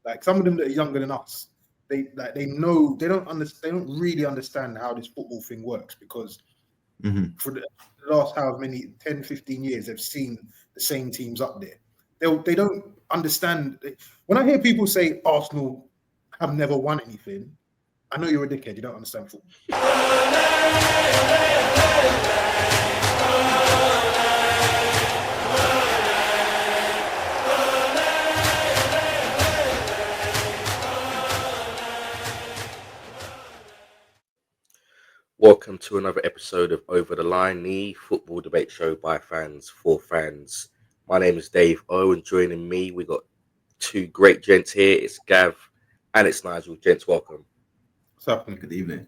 Like some of them that are younger than us, they know they don't understand. They don't really understand how this football thing works because for the last however many 10, 15 years, they've seen the same teams up there. They don't understand. When I hear people say Arsenal have never won anything, I know you're a dickhead. You don't understand football. Welcome to another episode of Over the Line, the football debate show by fans for fans. My name is Dave O, and joining me, we got two great gents here. It's Gav and it's Nigel. Gents, welcome. What's happening? Good evening.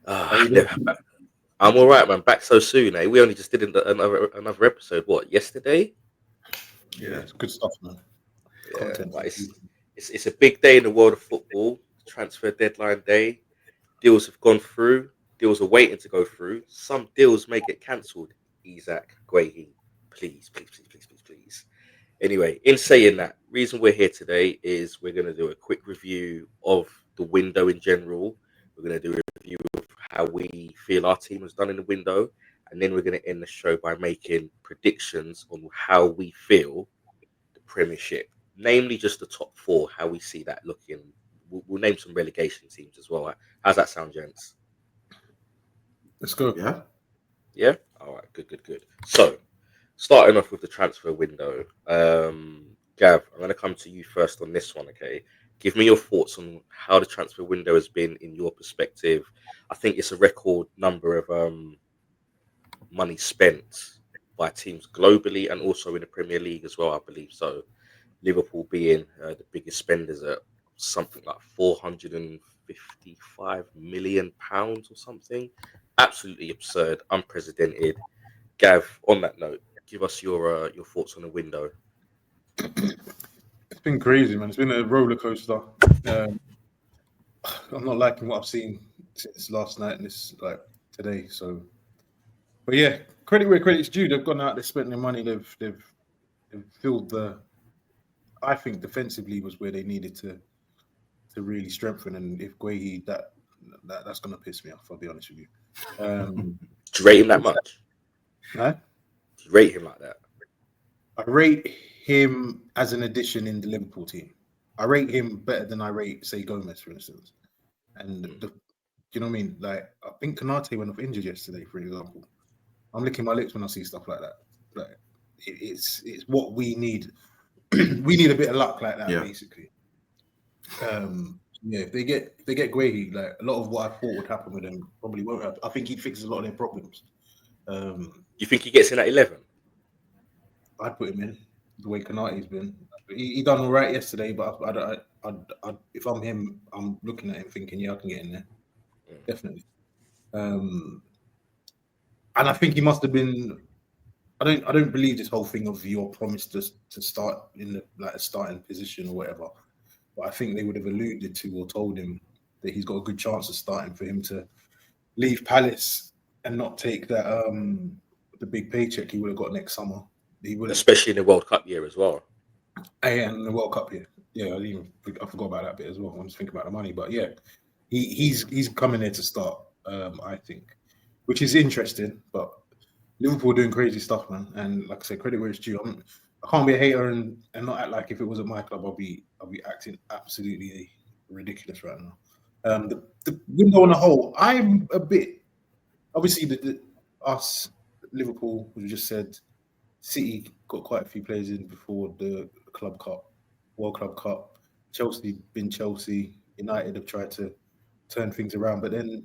I'm all right, man. Back so soon, eh? We only just did another episode. What, yesterday? Yeah, it's good stuff, man. Content. Like it's a big day in the world of football. Transfer deadline day. Deals have gone through. Deals are waiting to go through. Some deals may get cancelled. Isaac Guehi, please. Anyway, in saying that, reason we're here today is we're going to do a quick review of the window in general. We're going to do a review of how we feel our team has done in the window, and then we're going to end the show by making predictions on how we feel the Premiership, namely just the top four, how we see that looking. We'll name some relegation teams as well. How's that sound, gents? Let's go. Yeah? All right, good. So, starting off with the transfer window, Gav, I'm going to come to you first on this one, okay? Give me your thoughts on how the transfer window has been in your perspective. I think it's a record number of money spent by teams globally and also in the Premier League as well, I believe. So, Liverpool being the biggest spenders at something like £455 million or something. Absolutely absurd, unprecedented. Gav, on that note, give us your thoughts on the window. It's been crazy, man. It's been a roller coaster. I'm not liking what I've seen since last night and this like today. So, but yeah, credit where credit's due. They've gone out, they've spent their money, they've filled the. I think defensively was where they needed to really strengthen. And if Guehi, that's going to piss me off. I'll be honest with you. Do you rate him that much? Huh? Do you rate him like that? I rate him as an addition in the Liverpool team. I rate him better than I rate, say, Gomez, for instance. And you know what I mean? Like, I think Konate went off injured yesterday, for example. I'm licking my lips when I see stuff like that. Like, it's what we need. We need a bit of luck like that, basically. If they get Guehi, like a lot of what I thought would happen with them probably won't happen. I think he fixes a lot of their problems. You think he gets in at 11? I'd put him in the way Konate's been. He done all right yesterday, but if I'm him, I'm looking at him thinking, yeah, I can get in there, definitely. And I think he must have been. I don't believe this whole thing of you're promised to start in the like a starting position or whatever. But I think they would have alluded to or told him that he's got a good chance of starting for him to leave Palace and not take that the big paycheck he would have got next summer. He would, especially in the World Cup year as well. And the World Cup year, yeah, I forgot about that bit as well. I'm just thinking about the money, but yeah, he's coming there to start. I think, which is interesting, but Liverpool are doing crazy stuff, man. And like I said, credit where it's due. I can't be a hater and not act like if it wasn't my club, I'll be acting absolutely ridiculous right now. The window on the whole, I'm a bit obviously us Liverpool, we just said City got quite a few players in before the Club Cup, World Club Cup. Chelsea been Chelsea. United have tried to turn things around, but then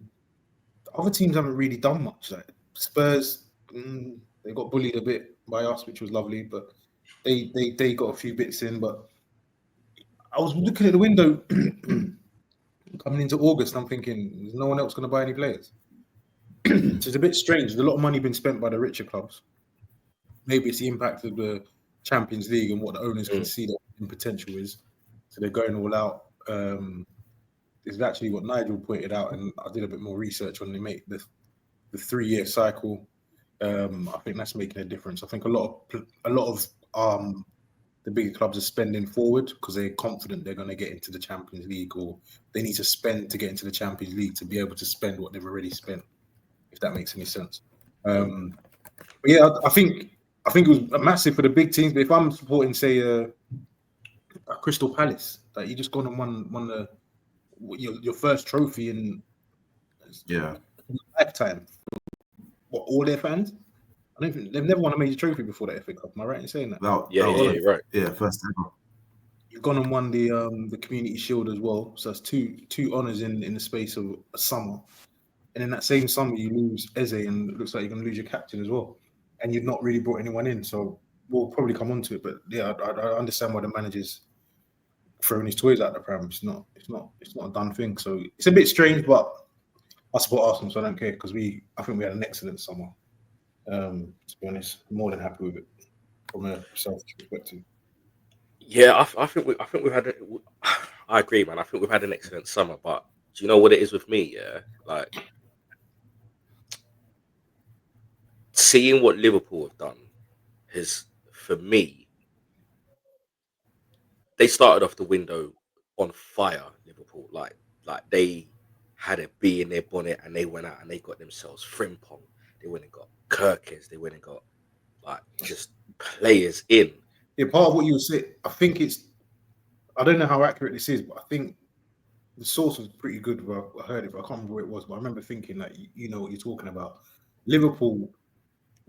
the other teams haven't really done much. Like Spurs, they got bullied a bit by us, which was lovely, but they got a few bits in. But I was looking at the window coming into August, I'm thinking, there's no one else going to buy any players. So it's a bit strange. There's a lot of money being spent by the richer clubs. Maybe it's the impact of the Champions League and what the owners can see that potential is. So they're going all out. It's actually what Nigel pointed out, and I did a bit more research on the 3-year cycle. I think that's making a difference. I think a lot of the the bigger clubs are spending forward because they're confident they're going to get into the Champions League, or they need to spend to get into the Champions League to be able to spend what they've already spent, if that makes any sense. But yeah, I think it was massive for the big teams. But if I'm supporting, say, a Crystal Palace, that you just gone and won your first trophy in lifetime, what, all their fans? I don't think they've never won a major trophy before the FA Cup. Am I right in saying that? You're right. Yeah, first ever. You've gone and won the Community Shield as well. So that's two honours in the space of a summer. And in that same summer, you lose Eze, and it looks like you're going to lose your captain as well. And you've not really brought anyone in. So we'll probably come on to it. But yeah, I understand why the manager's throwing his toys out the pram. It's not a done thing. So it's a bit strange, but I support Arsenal, so I don't care, because I think we had an excellent summer. To be honest, more than happy with it from a selfish perspective. Yeah, I think we've had. I agree, man. I think we've had an excellent summer, but do you know what it is with me? Yeah, like seeing what Liverpool have done has, for me, they started off the window on fire. Liverpool, like they had a bee in their bonnet, and they went out and they got themselves Frimpong. They went and got Kirkes. They went and got like just players in. Yeah, part of what you were saying, I don't know how accurate this is, but I think the source was pretty good. I heard it, but I can't remember where it was. But I remember thinking, like, you know what you're talking about. Liverpool,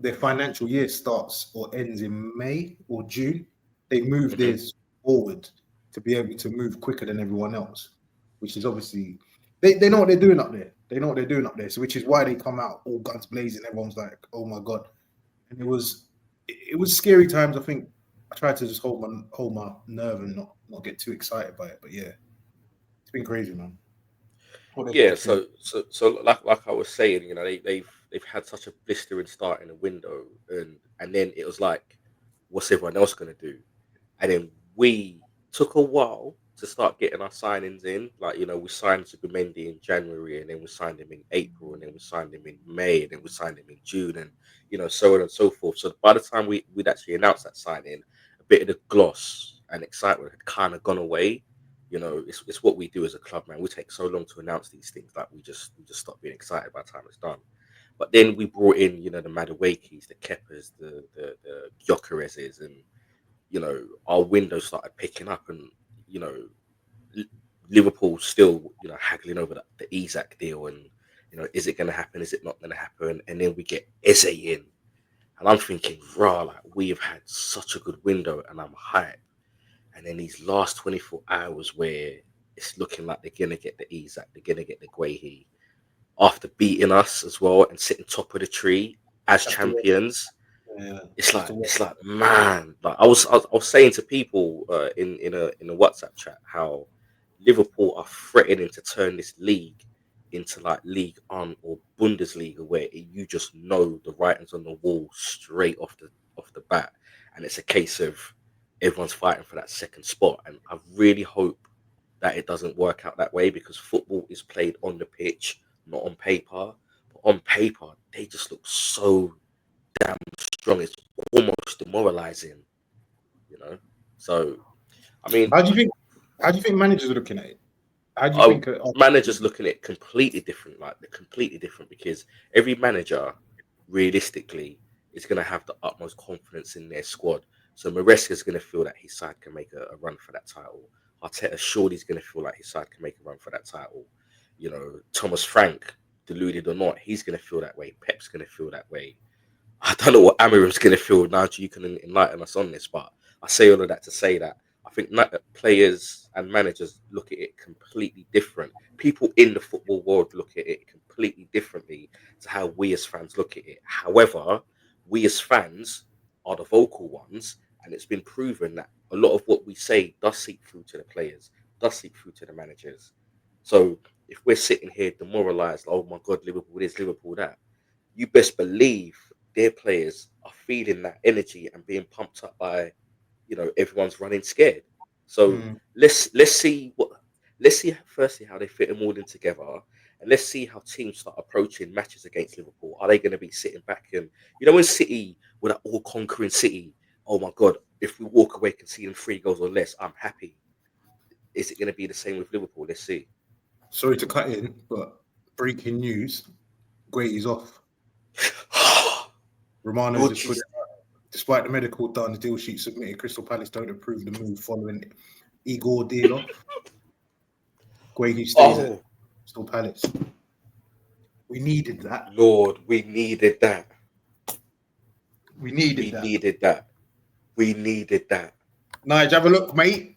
their financial year starts or ends in May or June. They move theirs forward to be able to move quicker than everyone else, which is obviously they know what they're doing up there. They know what they're doing up there, so which is why they come out all guns blazing. Everyone's like, "Oh my god!" And it was scary times. I think I tried to just hold my nerve and not get too excited by it. But yeah, it's been crazy, man. Yeah, so like I was saying, you know, they've had such a blistering start in the window, and then it was like, what's everyone else going to do? And then we took a while to start getting our signings in. Like, you know, we signed Zubimendi in January, and then we signed him in April, and then we signed him in May, and then we signed him in June, and you know, so on and so forth. So by the time we'd actually announced that signing, a bit of the gloss and excitement had kind of gone away. You know, it's what we do as a club, man. We take so long to announce these things that we just stop being excited by the time it's done. But then we brought in, you know, the Maduekis, the Keppers, the Gyokereses, and you know, our window started picking up, and you know, Liverpool still, you know, haggling over the Isak deal, and you know, is it going to happen? Is it not going to happen? And then we get Eze in, and I'm thinking, rah, like we have had such a good window, and I'm hyped. And then these last 24 hours where it's looking like they're going to get the Isak, they're going to get the Guehi, after beating us as well and sitting top of the tree as champions. Yeah, it's like man, like I was saying to people in a WhatsApp chat how Liverpool are threatening to turn this league into like League On or Bundesliga, where you just know the writings on the wall straight off the bat, and it's a case of everyone's fighting for that second spot. And I really hope that it doesn't work out that way, because football is played on the pitch, not on paper. But on paper, they just look so damn strong. It's almost demoralizing, you know. So, I mean, how do you think managers are looking at it? How do you think managers looking at it completely different? Like, they're completely different, because every manager, realistically, is going to have the utmost confidence in their squad. So Maresca is going to feel that his side can make a run for that title. Arteta surely is going to feel like his side can make a run for that title. You know, Thomas Frank, deluded or not, he's going to feel that way. Pep's going to feel that way. I don't know what Amiram's going to feel. Now you can enlighten us on this, but I say all of that to say that I think players and managers look at it completely different. People in the football world look at it completely differently to how we as fans look at it. However, we as fans are the vocal ones, and it's been proven that a lot of what we say does seep through to the players, does seep through to the managers. So if we're sitting here demoralised, oh my God, Liverpool this, Liverpool that, you best believe their players are feeling that energy and being pumped up by, you know, everyone's running scared. So let's see firstly how they fit them all in together, and let's see how teams start approaching matches against Liverpool. Are they going to be sitting back and, you know, when City were that all conquering City oh my God, if we walk away conceding 3 goals or less, I'm happy. Is it going to be the same with Liverpool? Let's see. Sorry to cut in, but breaking news: Guait's off. Romano's Lord just put it Jesus. out. Despite the medical done, the deal sheet submitted, Crystal Palace don't approve the move following Igor deal off. Guahi stays at Oh, Crystal Palace. We needed that. Lord, we needed that. We needed We that. needed that. We needed that. Nige, have a look, mate.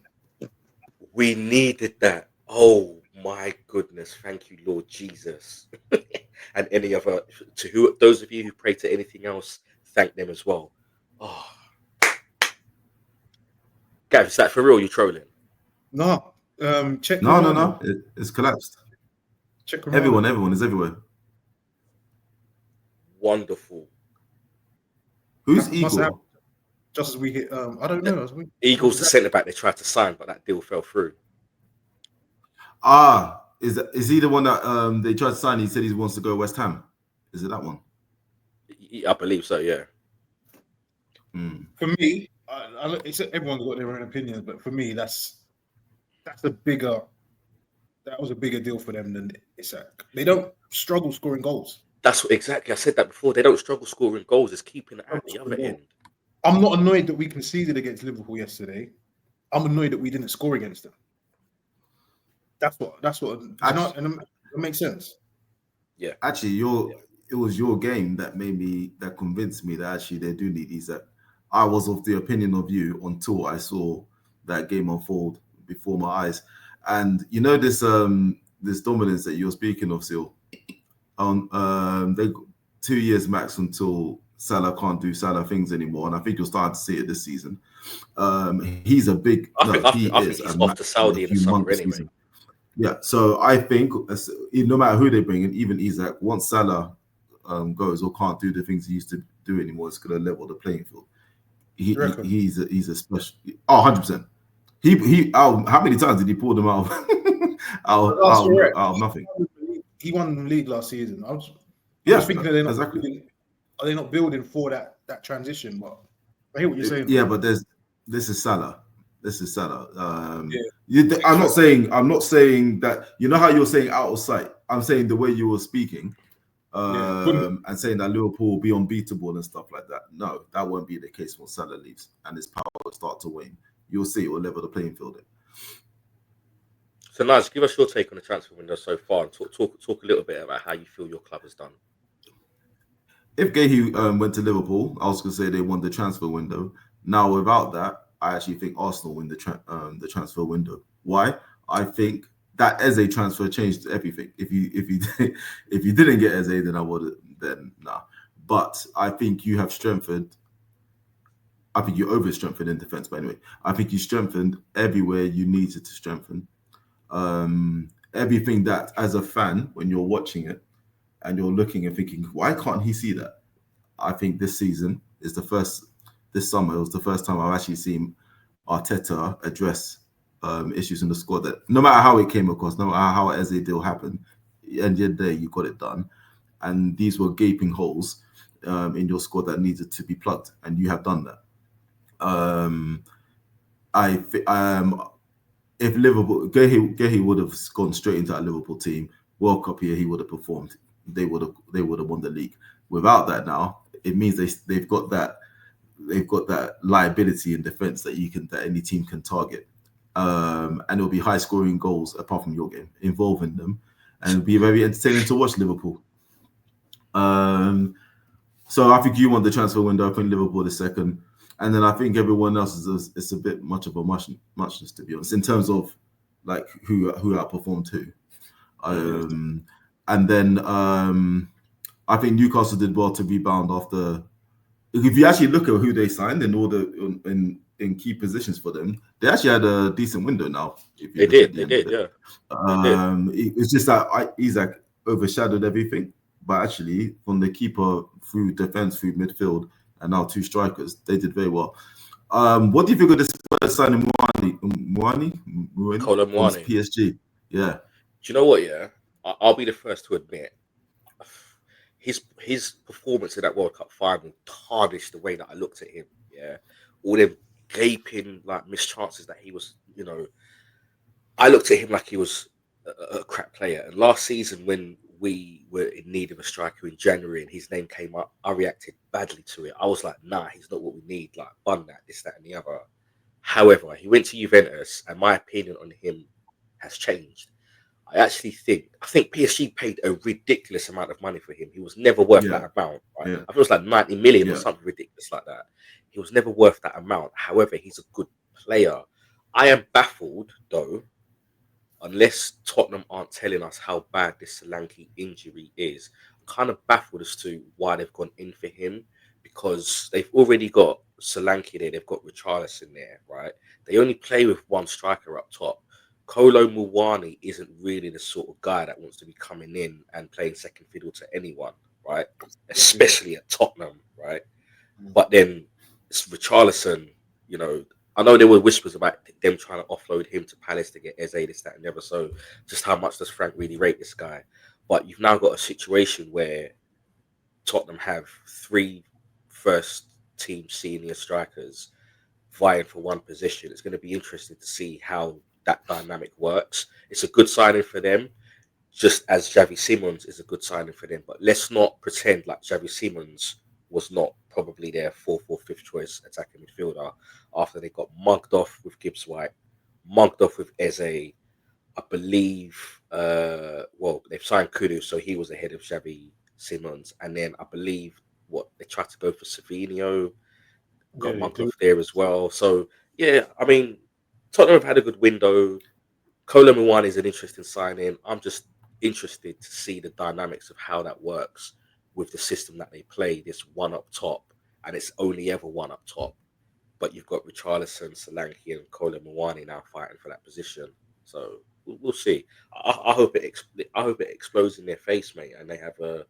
We needed that. Oh my goodness. Thank you, Lord Jesus. And any other, to who, those of you who pray to anything else, thank them as well. Oh, Gav, is that for real? You trolling? No. Check No, Romano. it's collapsed. Check Romano. Everyone is everywhere. Wonderful. Who's Must have, Igor? just as we hit. I don't know. Eagles, the centre back they tried to sign, but that deal fell through. Is he the one that they tried to sign? He said he wants to go West Ham. Is it that one? I believe so. Yeah. For me, everyone's got their own opinions, but for me, that was a bigger deal for them than Isak. They don't struggle scoring goals. That's what, exactly. I said that before. They don't struggle scoring goals. It's keeping it at the other end. I'm not annoyed that we conceded against Liverpool yesterday. I'm annoyed that we didn't score against them. That's what. Actually, and it makes sense. Yeah. Actually, it was your game that convinced me that actually they do need Isak. I was of the opinion of you until I saw that game unfold before my eyes. And you know this dominance that you're speaking of, Sil. They 2 years max until Salah can't do Salah things anymore, and I think you're starting to see it this season. He's a big. I think he's off to Saudi in the summer anyway. Season. Yeah, so I think no matter who they bring in, even Isak, once Salah goes or can't do the things he used to do anymore, it's going to level the playing field. He's a special. 100%. How many times did he pull them out of nothing? He won the league last season. I was thinking, are they not building for that transition? But I hear what you're saying. Yeah, but this is Salah. I'm not saying that. You know how you're saying out of sight. I'm saying the way you were speaking, and saying that Liverpool will be unbeatable and stuff like that. No, that won't be the case when Salah leaves and his power will start to wane. You'll see it will level the playing field. So, Nige, give us your take on the transfer window so far, and talk a little bit about how you feel your club has done. If Guehi went to Liverpool, I was going to say they won the transfer window. Now, without that, I actually think Arsenal win the transfer window. Why? I think that Eze transfer changed everything. If you didn't get Eze, then I would. Then nah. But I think you have strengthened. I think you over-strengthened in defense. But anyway, I think you strengthened everywhere you needed to strengthen. Everything that, as a fan, when you're watching it and you're looking and thinking, why can't he see that? I think this season is this summer, it was the first time I've actually seen Arteta address issues in the squad that no matter how it came across, no matter how Eze deal happened, at the end of the day, you got it done. And these were gaping holes in your squad that needed to be plugged, and you have done that. If Liverpool, Guehi would have gone straight into that Liverpool team, World Cup here, he would have performed. They would have won the league. Without that, now it means they've got that liability in defense that any team can target, and it'll be high scoring goals apart from your game involving them, and it'll be very entertaining to watch Liverpool. So I think you want the transfer window. I think Liverpool the second. And then I think everyone else is a bit much of a muchness, to be honest, in terms of like who outperformed who. And then I think Newcastle did well to rebound after. If you actually look at who they signed in key positions for them, they actually had a decent window now. They did, yeah. It's just that Isak overshadowed everything. But actually, from the keeper through defense, through midfield, and now 2 strikers, they did very well. What do you think of this signing Muani? Colin Muani. PSG. Yeah. Do you know what? Yeah, I'll be the first to admit his performance in that World Cup final tarnished the way that I looked at him. Yeah, all them gaping like missed chances that he was, I looked at him like he was a crap player. And last season, when we were in need of a striker in January and his name came up, I reacted badly to it. I was like, nah, he's not what we need. Like, bun that, this, that, and the other. However, he went to Juventus, and my opinion on him has changed. I think PSG paid a ridiculous amount of money for him. He was never worth that amount. Right? Yeah. I think it was like 90 million or something ridiculous like that. He was never worth that amount. However, he's a good player. I am baffled, though, unless Tottenham aren't telling us how bad this Solanke injury is. I'm kind of baffled as to why they've gone in for him, because they've already got Solanke there, they've got Richarlison there, right? They only play with one striker up top. Kolo Muani isn't really the sort of guy that wants to be coming in and playing second fiddle to anyone, right? Especially at Tottenham, right? But then it's Richarlison, I know there were whispers about them trying to offload him to Palace to get Eze, this, that, and the other. So just how much does Frank really rate this guy? But you've now got a situation where Tottenham have 3 first-team senior strikers vying for one position. It's going to be interesting to see how that dynamic works. It's a good signing for them, just as Xavi Simons is a good signing for them. But let's not pretend like Xavi Simons was not probably their 4th or 5th choice attacking midfielder after they got mugged off with Gibbs White, mugged off with Eze. I believe, they've signed Kudu, so he was ahead of Xavi Simons. And then I believe they tried to go for Savinho, got mugged off there as well. So, yeah, I mean, Tottenham have had a good window. Kolo Muani is an interesting signing. I'm just interested to see the dynamics of how that works with the system that they play, this one up top, and it's only ever one up top. But you've got Richarlison, Solanke, and Kolo Muani now fighting for that position. So we'll see. I hope it explodes in their face, mate, and they have a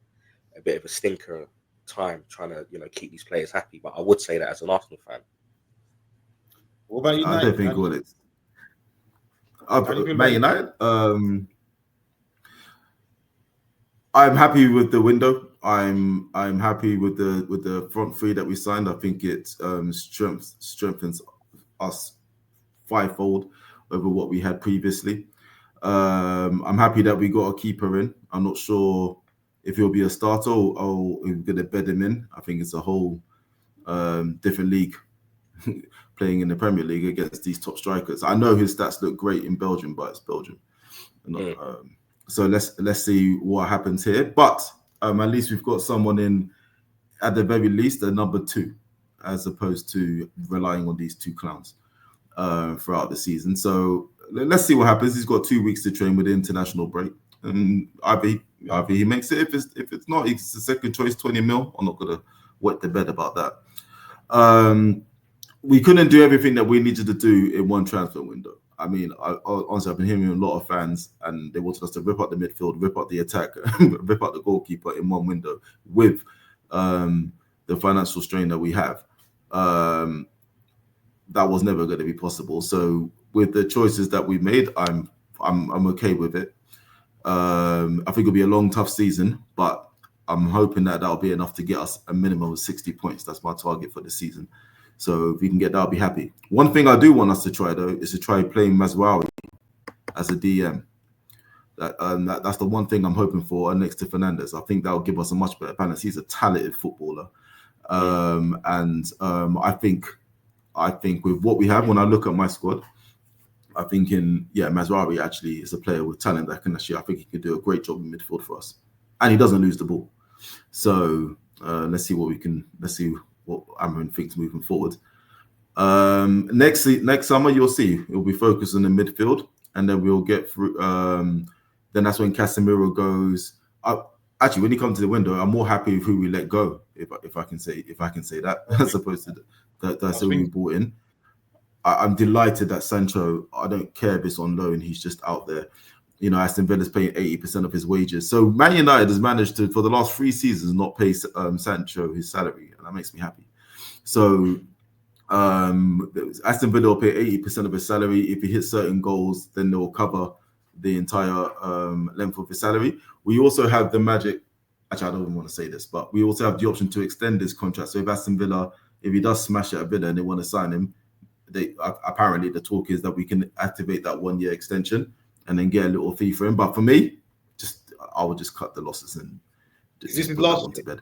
bit of a stinker time trying to keep these players happy. But I would say that as an Arsenal fan. What about United? I don't think all it's Man United. I'm happy with the window. I'm happy with the front three that we signed. I think it strengthens us 5-fold over what we had previously. I'm happy that we got a keeper in. I'm not sure if he'll be a starter or we're going to bed him in. I think it's a whole different league playing in the Premier League against these top strikers. I know his stats look great in Belgium, but it's Belgium. So let's see what happens here. But at least we've got someone in, at the very least, a number 2, as opposed to relying on these 2 clowns throughout the season. So let's see what happens. He's got 2 weeks to train with the international break, and either he makes it. If it's not, he's the second choice, 20 mil. I'm not gonna wet the bed about that. We couldn't do everything that we needed to do in one transfer window. I mean, honestly, I've been hearing a lot of fans, and they wanted us to rip out the midfield, rip out the attack, rip out the goalkeeper in one window with the financial strain that we have. That was never going to be possible. So with the choices that we made, I'm okay with it. I think it'll be a long, tough season, but I'm hoping that that'll be enough to get us a minimum of 60 points. That's my target for the season. So if we can get that, I'll be happy. One thing I do want us to try, though, is to try playing Mazraoui as a DM. That's the one thing I'm hoping for next to Fernandes. I think that'll give us a much better balance. He's a talented footballer. I think with what we have, when I look at my squad, I think Mazraoui actually is a player with talent that can actually, I think he could do a great job in midfield for us. And he doesn't lose the ball. So let's see what Amrin thinks moving forward. Next summer, you'll see it'll be focused on the midfield, and then we'll get through. Then that's when Casemiro goes. Actually, when he comes to the window, I'm more happy with who we let go, if I can say that, as opposed to that's who we brought in. I'm delighted that Sancho, I don't care if it's on loan, he's just out there. Aston Villa's paying 80% of his wages. So Man United has managed to, for the last 3 seasons, not pay Sancho his salary, and that makes me happy. So Aston Villa will pay 80% of his salary. If he hits certain goals, then they will cover the entire length of his salary. We also have the magic. Actually, I don't even want to say this, but we also have the option to extend his contract. So if Aston Villa, if he does smash it a bit and they want to sign him, apparently the talk is that we can activate that 1 year extension and then get a little fee for him. But for me, I would just cut the losses and Is this his put that last one to bed.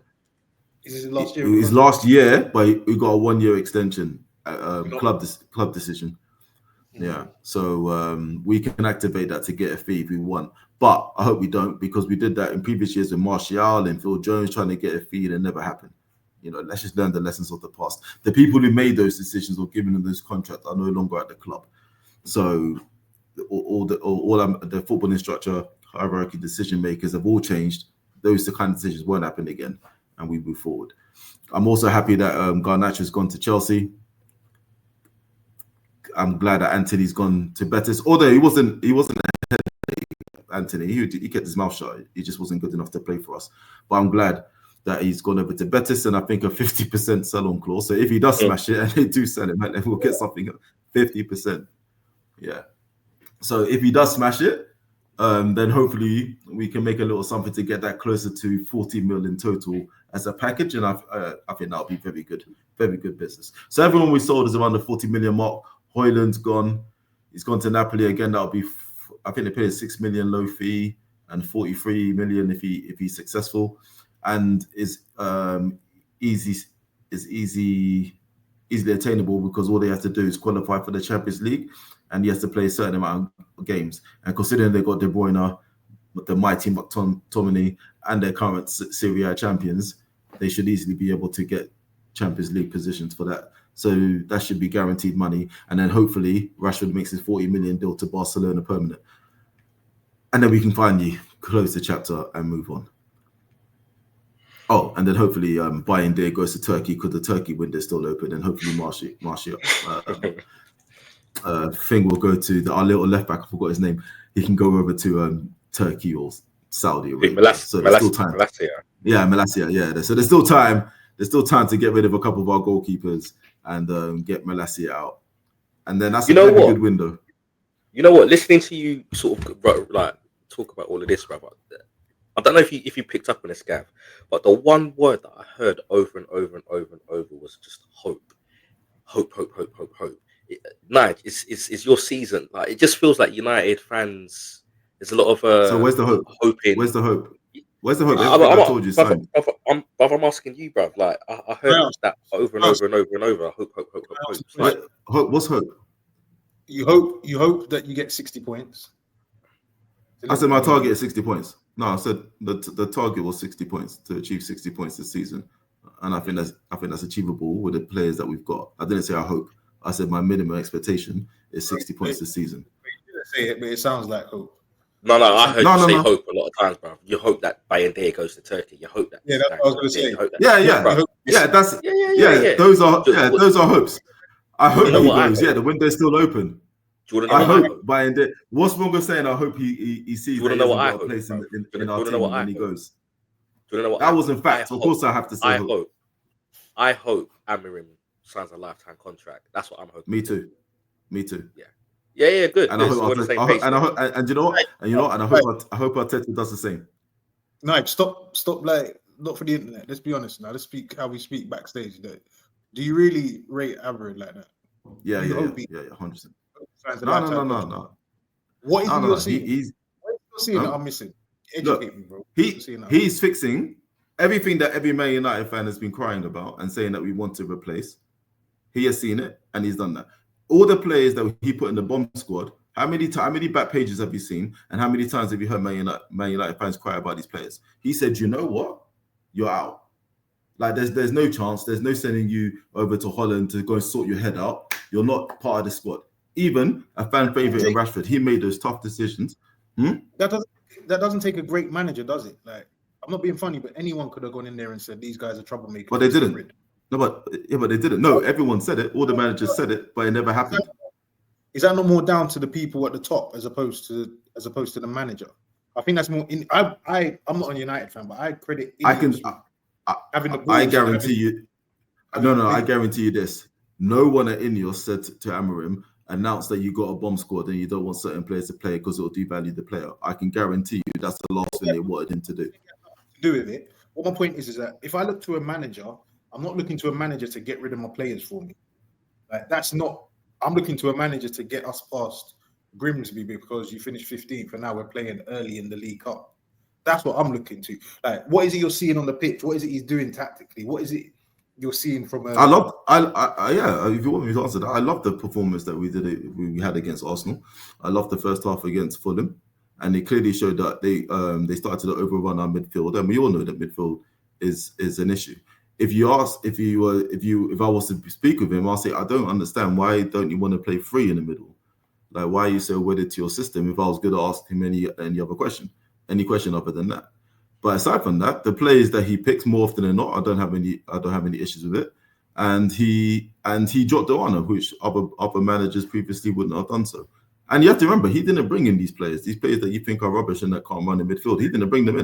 Is this his last year? His last year, but he got a 1 year extension, club decision. Yeah, so we can activate that to get a fee if we want. But I hope we don't, because we did that in previous years with Martial and Phil Jones trying to get a fee and it never happened. Let's just learn the lessons of the past. The people who made those decisions or given them those contracts are no longer at the club. So all the football instructor hierarchy decision makers have all changed. Those kind of decisions won't happen again, and we move forward. I'm also happy that Garnacho's gone to Chelsea. I'm glad that Anthony's gone to Betis, although he wasn't Anthony. He kept his mouth shut. He just wasn't good enough to play for us. But I'm glad that he's gone over to Betis, and I think a 50% sell-on clause. So if he does smash it and they do sell him, then we'll get something 50%. Yeah. So if he does smash it, then hopefully we can make a little something to get that closer to 40 million total as a package, and I think that'll be very good business. So everyone we sold is around the 40 million mark. Højlund's gone. He's gone to Napoli again. That'll be, I think they paid a 6 million low fee and 43 million if he's successful, and is easily attainable because all they have to do is qualify for the Champions League, and he has to play a certain amount of games. And considering they got De Bruyne, the mighty McTominay, and their current Serie A champions, they should easily be able to get Champions League positions for that. So that should be guaranteed money. And then hopefully Rashford makes his 40 million deal to Barcelona permanent. And then we can finally close the chapter and move on. Oh, and then hopefully Bayern Day goes to Turkey because the Turkey window is still open. And hopefully Martial thing will go to our little left back. I forgot his name. He can go over to Turkey or Saudi Arabia. So there's still time. Malacia. Yeah. So there's still time. There's still time to get rid of a couple of our goalkeepers and get Malacia out. And then that's a very good window. You know what? Listening to you sort of like talk about all of this, brother. I don't know if you picked up on this, Gav, but the one word that I heard over and over and over and over was just hope. Hope. Nige, it's your season. Like, it just feels like United fans. There's a lot of so where's the hope? Hoping. Where's the hope? Where's the hope? I told you, I'm asking you, bruv. Like, I heard that over and over and over and over. Hope. Like, what's hope? You hope that you get 60 points. I said my target is 60 points. No, I said the target was 60 points, to achieve 60 points this season, and I think that's achievable with the players that we've got. I didn't say I hope. I said my minimum expectation is 60 points this season. You didn't say it, but it sounds like hope. No, I heard you say hope a lot of times, bro. You hope that Bayern Day goes to Turkey. You hope that. Yeah, that's what I was going to say. Those are hopes. I hope he goes. Yeah, the window's still open. I hope Bayern Day. What's wrong with saying I hope he sees that he hasn't got a place in our team when he goes? Do you know what? That was in fact. Of course, I have to say hope. I hope Amorim signs a lifetime contract. That's what I'm hoping. Me too. Yeah, good. And I hope you know what? And I hope Arteta does the same. No, stop. Like, not for the internet. Let's be honest now. Let's speak how we speak backstage. Do you really rate Amorim like that? Yeah, 100%. No. What is your seeing? What is your seeing that I'm missing? Educate me, bro. He's fixing everything that every Man United fan has been crying about and saying that we want to replace. He has seen it and he's done that. All the players that he put in the bomb squad, how many back pages have you seen? And how many times have you heard Man United fans cry about these players? He said, you know what? You're out. Like, there's no chance. There's no sending you over to Holland to go and sort your head out. You're not part of the squad. Even a fan favorite in Rashford, he made those tough decisions. That doesn't take a great manager, does it? Like, I'm not being funny, but anyone could have gone in there and said these guys are troublemakers. But they didn't. But they didn't. No, everyone said it. All the managers said it, but it never happened. Is that not more down to the people at the top as opposed to the manager? I think that's more. I'm not a United fan, but I credit. Having the I guarantee you. I guarantee you this. No one at Ineos said to Amorim, announce that you got a bomb squad and you don't want certain players to play because it will devalue the player. I can guarantee you that's the last thing they wanted him to do. Do with it. What my point is that if I look to a manager I'm not looking to a manager to get rid of my players for me. Like that's not. I'm looking to a manager to get us past Grimsby because you finished 15th and now we're playing early in the League Cup. That's what I'm looking to. Like, what is it you're seeing on the pitch? What is it he's doing tactically? What is it you're seeing from? I love. Yeah. If you want me to answer that, I love the performance that we had against Arsenal. I love the first half against Fulham, and it clearly showed that they started to overrun our midfield, and we all know that midfield is an issue. If I was to speak with him, I'll say I don't understand why don't you want to play free in the middle? Like, why are you so wedded to your system? If I was going to ask him any other question, any question other than that. But aside from that, the players that he picks more often than not, I don't have any issues with it. And he dropped the honor, which other managers previously wouldn't have done so. And you have to remember, he didn't bring in these players that you think are rubbish and that can't run in midfield. He didn't bring them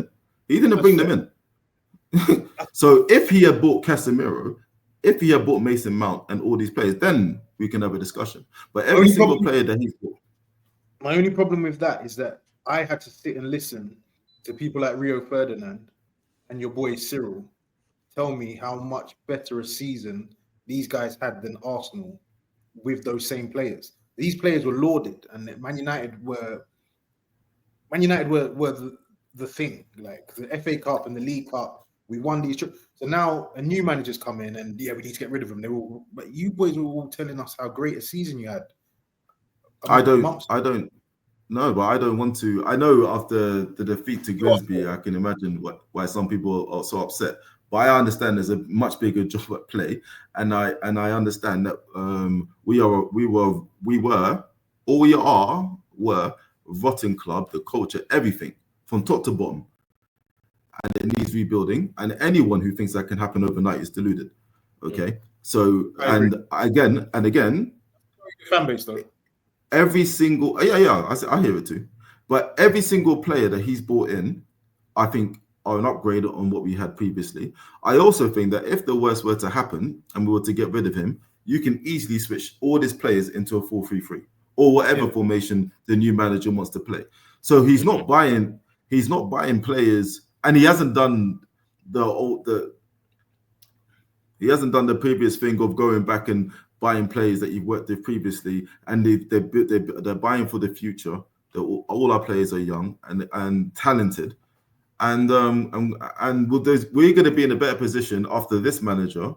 in. So if he had bought Casemiro, if he had bought Mason Mount and all these players, then we can have a discussion. But every single player that he's bought. My only problem with that is that I had to sit and listen to people like Rio Ferdinand and your boy Cyril tell me how much better a season these guys had than Arsenal with those same players. These players were lauded, and Man United were the thing. Like the FA Cup and the League Cup, we won these. So now a new manager's come in, and we need to get rid of them. But you boys were all telling us how great a season you had. I don't. No, but I don't want to. I know after the defeat to Grimsby, I can imagine why some people are so upset. But I understand there's a much bigger job at play, and I understand that we were rotten club, the culture, everything from top to bottom, and it needs rebuilding. And anyone who thinks that can happen overnight is deluded. Okay, so and again, fan base though. Every single I hear it too, but every single player that he's brought in, I think, are an upgrade on what we had previously. I also think that if the worst were to happen and we were to get rid of him, you can easily switch all these players into a 4-3-3 or whatever formation the new manager wants to play. So he's not buying players, and he hasn't done the previous thing of going back and buying players that you've worked with previously, and they're buying for the future. All our players are young and talented, and we're going to be in a better position after this manager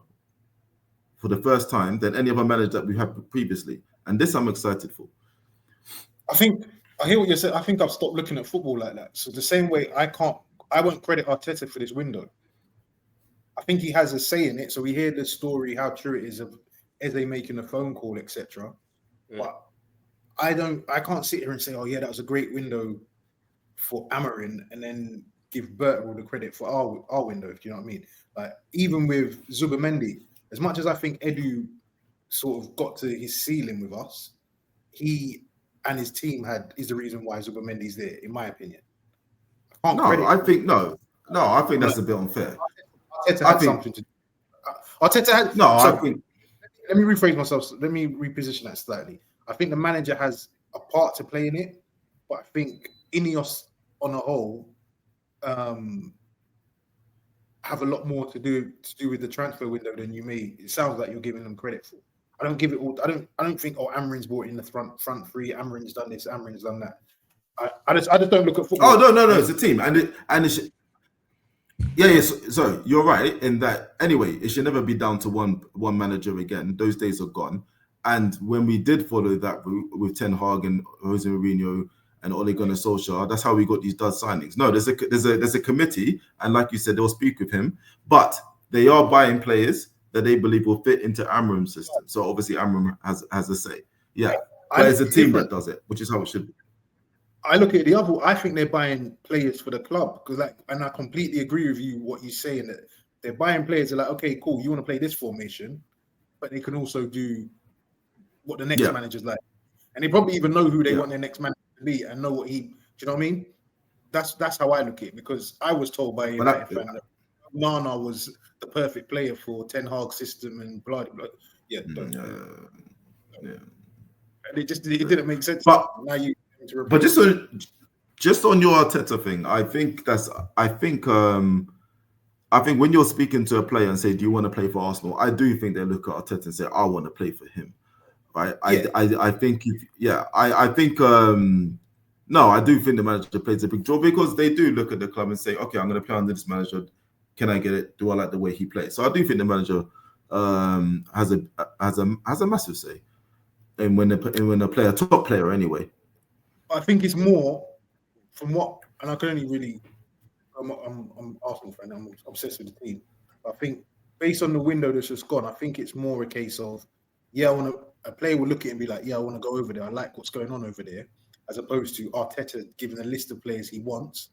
for the first time than any other manager that we had previously, and this I'm excited for. I hear what you're saying. I think I've stopped looking at football like that. So the same way I won't credit Arteta for this window. I think he has a say in it. So we hear the story, how true it is of Eze making a phone call, etc. But I can't sit here and say, oh yeah, that was a great window for Amarin, and then give Bert all the credit for our window, if you know what I mean. Like even with Zubimendi, as much as I think Edu sort of got to his ceiling with us, he and his team is the reason why Zubimendi's there, in my opinion. I think that's a bit unfair. Arteta had something to do. Arteta had I think. Let me rephrase myself. Let me reposition that slightly. I think the manager has a part to play in it, but I think Ineos on a whole have a lot more to do with the transfer window than you may. It sounds like you're giving them credit for. I don't give it all. I don't think Amarin's bought in the front three. Amarin's done this. Amarin's done that. I just don't look at football. Oh no! It's a team, so you're right in that. Anyway, it should never be down to one manager again. Those days are gone. And when we did follow that route with Ten Hag and Jose Mourinho and Ole Gunnar Solskjaer, that's how we got these dud signings. No, there's a committee, and like you said, they'll speak with him, but they are buying players that they believe will fit into Amram's system. So obviously Amram has a say. Yeah, but it's a team that does it, which is how it should be. I look at the other. I think they're buying players for the club and I completely agree with you what you're saying, that they're buying players. They're like, okay, cool, you want to play this formation, but they can also do what the next manager's like, and they probably even know who they want their next manager to be and know what he. Do you know what I mean? That's how I look at it, because I was told by a United fan that Nana was the perfect player for Ten Hag's system and blah blah. Yeah. It didn't make sense. But now you. But just on your Arteta thing, I think I think when you're speaking to a player and say, "Do you want to play for Arsenal?" I do think they look at Arteta and say, "I want to play for him." Right? Yeah. I think I think no, I do think the manager plays a big role because they do look at the club and say, "Okay, I'm going to play under this manager. Can I get it? Do I like the way he plays?" So I do think the manager has a massive say, and when they play a top player anyway. I think it's more from what, and I can only really, I'm Arsenal fan. I'm obsessed with the team. I think based on the window that's just gone, I think it's more a case of, a player will look at it and be like, yeah, I want to go over there. I like what's going on over there, as opposed to Arteta giving a list of players he wants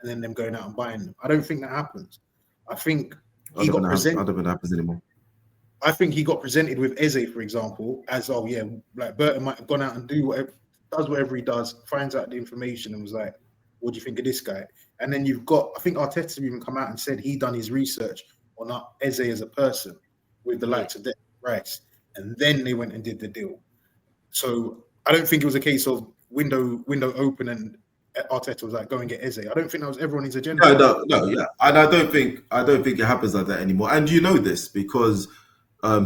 and then them going out and buying them. I don't think that happens. I think he got presented. I don't think that happens anymore. I think he got presented with Eze, for example, as, oh yeah, like Burton might have gone out and does whatever he does, finds out the information and was like, what do you think of this guy? And then you've got, I think Arteta even come out and said he done his research on Eze as a person with the likes of Declan Rice. And then they went and did the deal. So I don't think it was a case of window open and Arteta was like, go and get Eze. I don't think that was ever on his agenda. No, yeah. And I don't think it happens like that anymore. And you know this because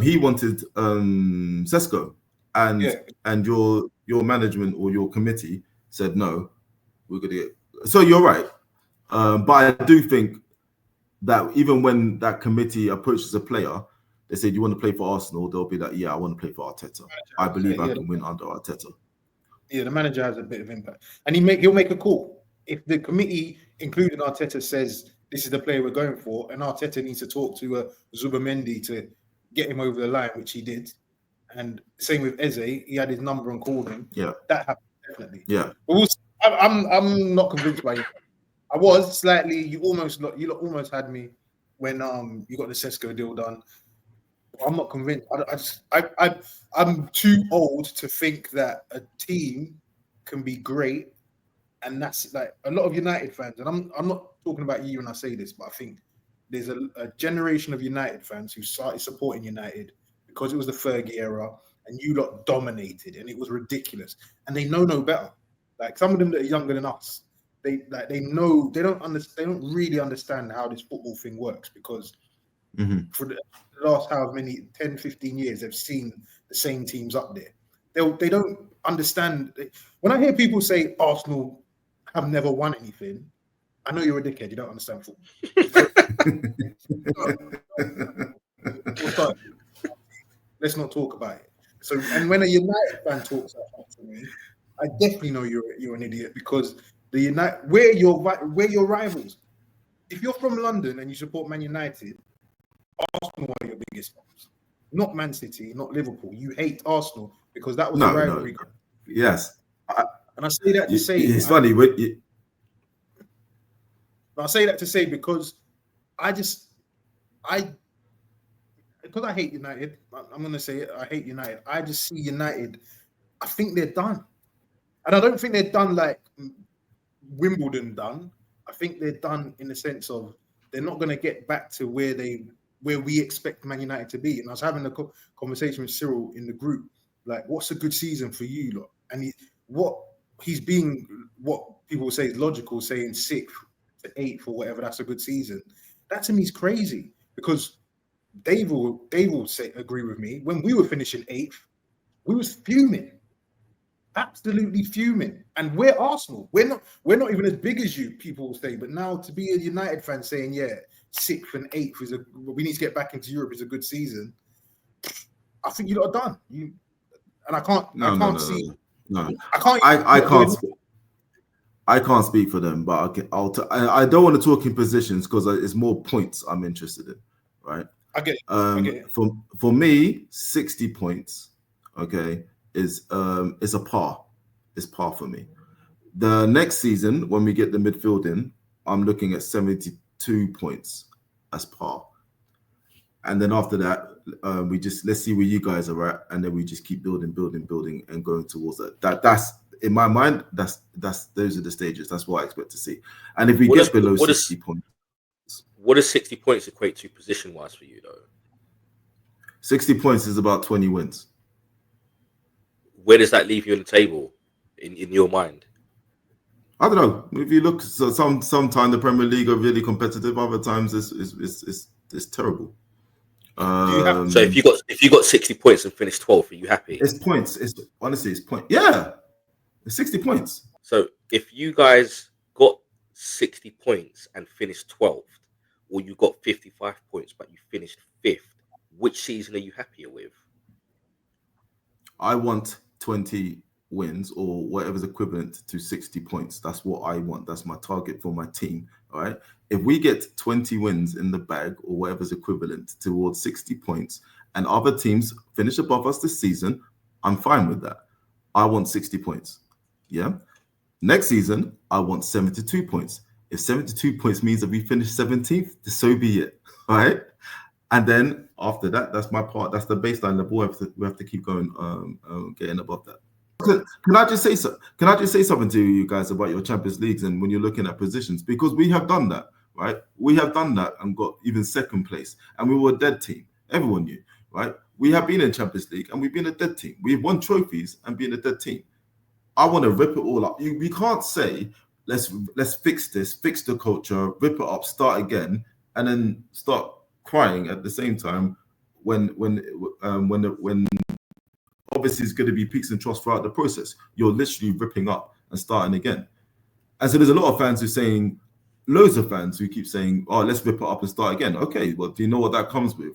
he wanted Sesko and your management or your committee said no, we're gonna get. So you're right. But I do think that even when that committee approaches a player, they say, "Do you want to play for Arsenal?" They'll be like, "Yeah, I want to play for Arteta. I believe I can win under Arteta." Yeah, the manager has a bit of impact, and he'll make a call if the committee, including Arteta, says this is the player we're going for, and Arteta needs to talk to Zubamendi to get him over the line, which he did. And same with Eze, he had his number and called him. Yeah, that happened definitely. Yeah, but I'm not convinced by it. I was slightly. You almost had me when you got the Sesko deal done. I'm not convinced. I'm too old to think that a team can be great, and that's like a lot of United fans. And I'm not talking about you when I say this, but I think there's a generation of United fans who started supporting United because it was the Fergie era, and you lot dominated, and it was ridiculous. And they know no better. Like some of them that are younger than us, they don't really understand how this football thing works because for the last however many 10, 15 years they've seen the same teams up there. They don't understand. When I hear people say Arsenal have never won anything, I know you're a dickhead. You don't understand football. Let's not talk about it. So, and when a United fan talks like that to me, I definitely know you're an idiot because we're your rivals. If you're from London and you support Man United, Arsenal are your biggest foes. Not Man City, not Liverpool. You hate Arsenal because that was a rivalry. No. Yes. And I say that to say it's funny. I say that to say because because I hate United. I'm going to say it. I hate United. I just see United. I think they're done. And I don't think they're done like Wimbledon done. I think they're done in the sense of they're not going to get back to where we expect Man United to be. And I was having a conversation with Cyril in the group, like, what's a good season for you lot? And he's being what people say is logical, saying 6th to 8th or whatever, that's a good season. That to me is crazy because Dave will agree with me. When we were finishing 8th, we was fuming. Absolutely fuming. And we're Arsenal. We're not even as big as you, people will say. But now to be a United fan saying, yeah, 6th and 8th we need to get back into Europe is a good season. I think you lot are done. I can't speak for them, but I don't want to talk in positions because it's more points I'm interested in, right? I get it. For me, 60 points, okay, is a par. It's par for me. The next season, when we get the midfield in, I'm looking at 72 points as par. And then after that, let's see where you guys are at, and then we just keep building and going towards that. That's in my mind, those are the stages. That's what I expect to see. And if we get below 60 points. What does 60 points equate to position-wise for you, though? 60 points is about 20 wins. Where does that leave you on the table in your mind? I don't know. If you look, so sometime the Premier League are really competitive. Other times it's terrible. Do you have So if you got 60 points and finished 12th, are you happy? It's points. It's honestly, it's point. Yeah, it's 60 points. So if you guys got 60 points and finished 12th, or you got 55 points but you finished 5th, which season are you happier with? I want 20 wins or whatever's equivalent to 60 points. That's what I want. That's my target for my team. All right. If we get 20 wins in the bag or whatever's equivalent towards 60 points and other teams finish above us this season, I'm fine with that. I want 60 points. Yeah. Next season, I want 72 points. If 72 points means that we finish 17th, so be it. All right. And then after that, that's my part. That's the baseline level. We have to keep going, getting above that. Can I just say so? Can I just say something to you guys about your Champions Leagues and when you're looking at positions? Because we have done that, right? We have done that and got even second place, and we were a dead team. Everyone knew, right? We have been in Champions League and we've been a dead team. We've won trophies and been a dead team. I want to rip it all up. We can't say let's fix this, fix the culture, rip it up, start again, and then start crying at the same time when obviously it's going to be peaks and troughs throughout the process. You're literally ripping up and starting again. And so there's a lot of fans who are saying, loads of fans who keep saying, oh, let's rip it up and start again. Okay, well, do you know what that comes with?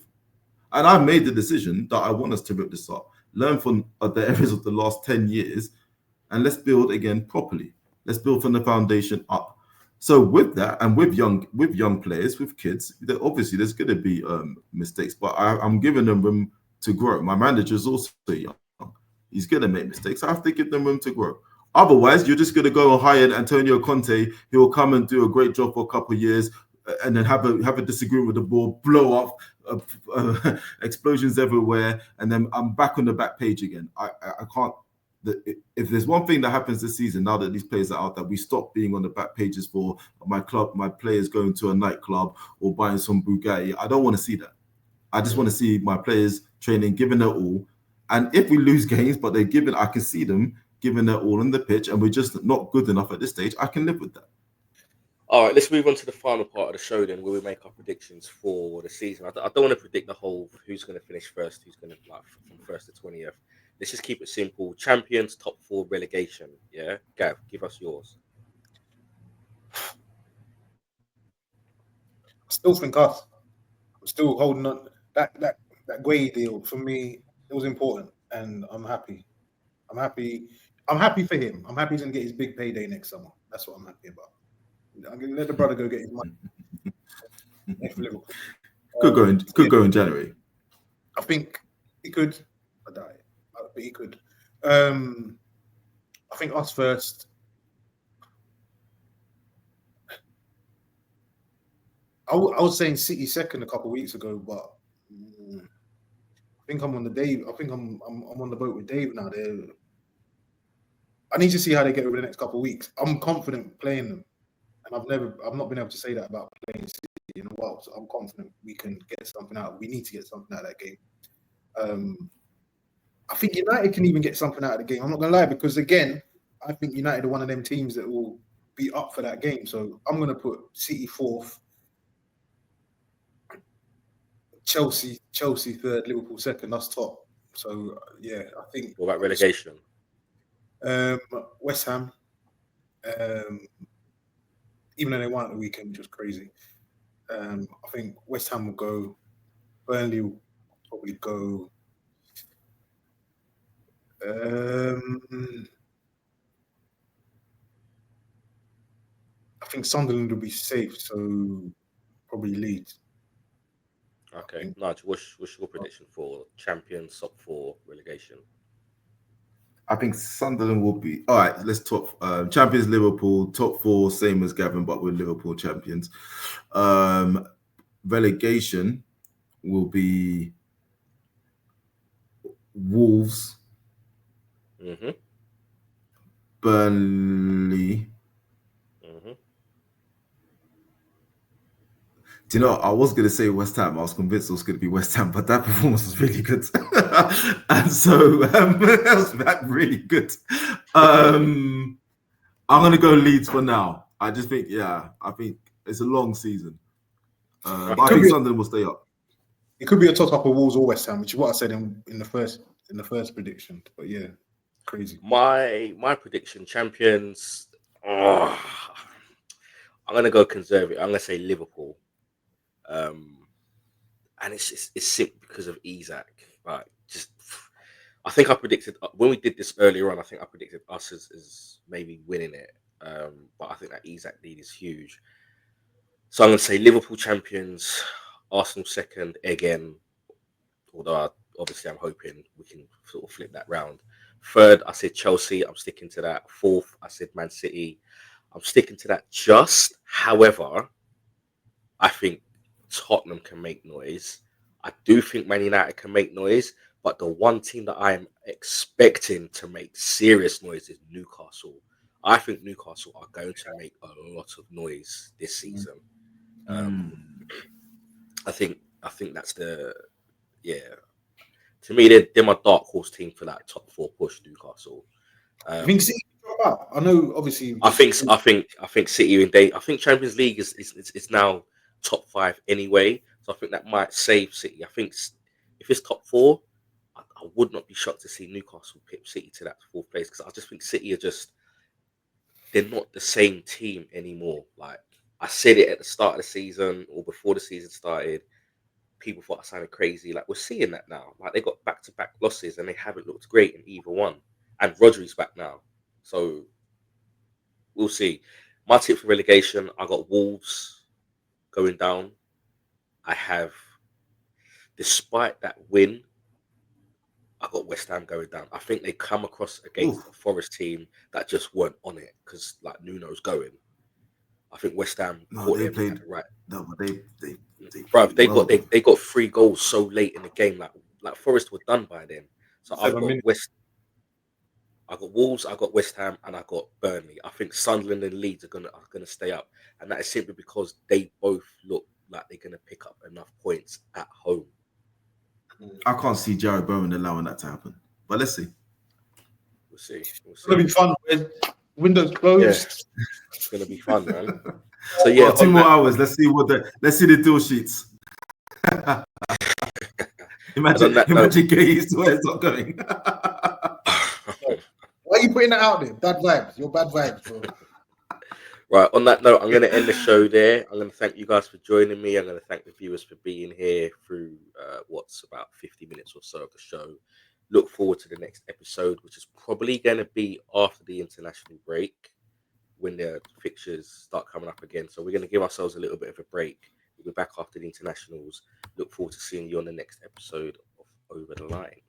And I made the decision that I want us to rip this up, learn from the errors of the last 10 years, and let's build again properly. Let's build from the foundation up. So with that, and with young players, with kids, obviously there's going to be mistakes, but I'm giving them room to grow. My manager is also young. He's going to make mistakes. I have to give them room to grow. Otherwise, you're just going to go and hire Antonio Conte. He will come and do a great job for a couple of years and then have a disagreement with the ball, blow up, explosions everywhere, and then I'm back on the back page again. I can't. If there's one thing that happens this season, now that these players are out, that we stop being on the back pages for my players going to a nightclub or buying some Bugatti. I don't want to see that. I just want to see my players training, giving their all. And if we lose games, but they're giving, I can see them giving their all on the pitch, and we're just not good enough at this stage, I can live with that. All right, let's move on to the final part of the show then, where we make our predictions for the season. I don't want to predict the whole who's going to finish first, who's going to from 1st to 20th. Let's just keep it simple. Champions, top 4, relegation. Yeah, Gav, give us yours. I still think us. I'm still holding on. That Gueye deal for me, it was important, and I'm happy. I'm happy for him. I'm happy he's gonna get his big payday next summer. That's what I'm happy about. I'm gonna let the brother go get his money. Could go in January. I think he could. But he could. I think us first. I was saying City second a couple of weeks ago, but I think I'm on the Dave. I think I'm on the boat with Dave now. I need to see how they get over the next couple of weeks. I'm confident playing them, and I've not been able to say that about playing City in a while. So I'm confident we can get something out. We need to get something out of that game. I think United can even get something out of the game. I'm not gonna lie, because again, I think United are one of them teams that will be up for that game. So I'm gonna put City 4th, Chelsea 3rd, Liverpool 2nd. That's top. So yeah, I think. What about relegation? West Ham, even though they won at the weekend, which was crazy. I think West Ham will go. Burnley will probably go. I think Sunderland will be safe, so probably Leeds. Okay, Nigel, what's your prediction for champions, top 4, relegation? I think Sunderland will be all right. Let's talk champions. Liverpool top 4, same as Gavin, but with Liverpool champions. Relegation will be Wolves, Burnley. Do you know, I was going to say West Ham. I was convinced it was going to be West Ham, but that performance was really good. And so that was really good. I'm gonna go Leeds for now. I just think, I think it's a long season. But I think Sunderland will stay up. It could be a toss-up of Wolves or West Ham, which is what I said in the first prediction. But yeah, crazy. My prediction, champions. I'm gonna go conservative. I'm gonna say Liverpool. And it's sick because of Isak. Like, I think I predicted when we did this earlier on. I think I predicted us as maybe winning it. But I think that Isak lead is huge. So I'm going to say Liverpool champions, Arsenal second again. Although obviously I'm hoping we can sort of flip that round. Third, I said Chelsea. I'm sticking to that. Fourth, I said Man City. I'm sticking to that. However, I think Tottenham can make noise. I do think Man United can make noise. But the one team that I am expecting to make serious noise is Newcastle. I think Newcastle are going to make a lot of noise this season. I think that's To me, they're my dark horse team for that top 4 push. Newcastle. I think City can drop out. I know, obviously. I think City I think Champions League is now top 5 anyway. So I think that might save City. I think if it's top 4, I would not be shocked to see Newcastle pip City to that 4th place, because I just think City are they're not the same team anymore. Like, I said it at the start of the season or before the season started, people thought I sounded crazy. Like, we're seeing that now. Like, they got back-to-back losses and they haven't looked great in either one. And Rodri's back now. So we'll see. My tip for relegation, I got Wolves going down. I have, despite that win, I got West Ham going down. I think they come across against a Forest team that just weren't on it because, like, Nuno's going. I think West Ham caught them played right. No, but they got 3 goals so late in the game. Like Forest were done by then. So I got Wolves, I got West Ham, and I got Burnley. I think Sunderland and Leeds are gonna stay up, and that is simply because they both look like they're gonna pick up enough points at home. I can't see Jared Bowen allowing that to happen, but let's see. We'll see. It's gonna be fun when windows closed. Yeah. It's gonna be fun, man. So yeah, 2 more hours. Let's see the deal sheets. Imagine Gay's where it's not going. Why are you putting that out there? Bad vibes. Your bad vibes, bro. Right, on that note, I'm going to end the show there. I'm going to thank you guys for joining me. I'm going to thank the viewers for being here through what's about 50 minutes or so of the show. Look forward to the next episode, which is probably going to be after the international break when the fixtures start coming up again. So we're going to give ourselves a little bit of a break. We'll be back after the internationals. Look forward to seeing you on the next episode of Over the Line.